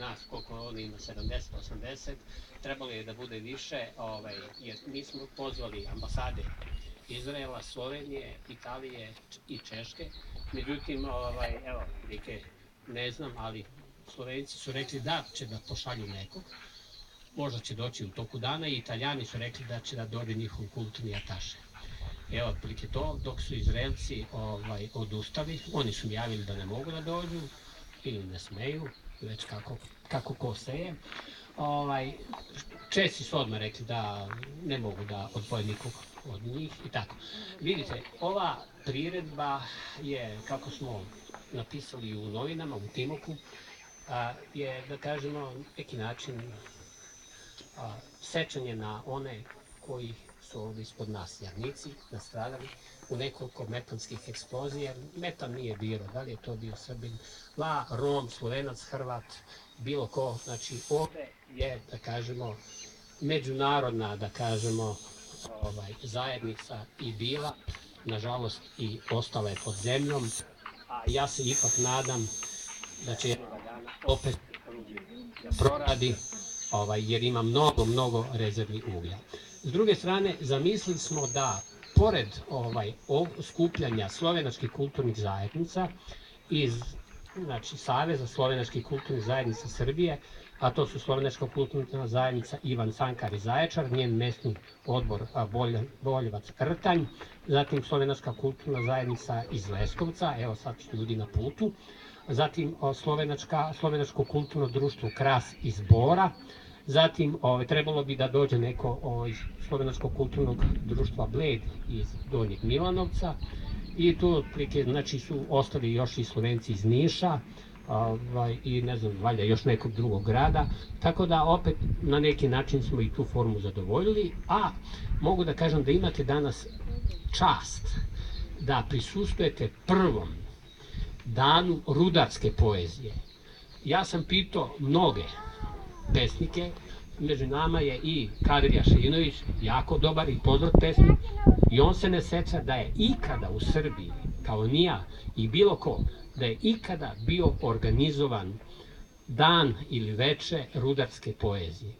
nas, koliko on ima, 70-80, trebalo je da bude više, jer mi smo pozvali ambasade Izraela, Slovenije, Italije i Češke. Međutim, evo, ne znam, ali Slovenci su rekli da će da pošalju nekog, možda će doći u toku dana, i Italijani su rekli da će da dođe njihov kulturni ataše. Evo, otprilike to, dok su Izraelci odustali, oni su mi javili da ne mogu da dođu, ili ne smeju, već kako ko seje. Česi su odmah rekli da ne mogu da odvoje nikog od njih i tako. Vidite, ova priredba je, kako smo napisali u novinama, u Timoku, je, da kažemo, neki način sećanje na one koji su ovde ispod nas, Jarnici, nastradali u nekoliko metanskih eksplozija. Metan nije biro, da li je to bio Srbin, Rom, Slovenac, Hrvat, bilo ko. Znači, ovde je, da kažemo, međunarodna, da kažemo, zajednica i bila, nažalost, i ostala je pod zemljom, a ja se ipak nadam da će jednoga dana opet proradi, jer ima mnogo rezervi uglja. S druge strane, zamislili smo da, pored skupljanja slovenačkih kulturnih zajednica iz Saveza slovenačkih kulturnih zajednica Srbije, a to su Slovenačka kulturna zajednica Ivan Cankar iz Zaječara, njen mesni odbor Boljevac Rtanj, zatim Slovenačka kulturna zajednica iz Leskovca, evo sad su ljudi na putu, zatim Slovenačko kulturno društvo Kras iz Bora, zatim trebalo bi da dođe neko iz Slovenačkog kulturnog društva Bled iz Donjeg Milanovca, i tu otprilike, znači, su ostali još i Slovenci iz Niša, i ne znam, valjda još nekog drugog grada, tako da opet na neki način smo i tu formu zadovoljili, a mogu da kažem da imate danas čast da prisustujete prvom danu rudarske poezije. Ja sam pitao mnoge pesnike, među nama je i Kadir Jašinović, jako dobar i poznat pesnik, i on se ne seća da je ikada u Srbiji, kao ni ja i bilo ko, da je ikada bio organizovan dan ili veče rudarske poezije.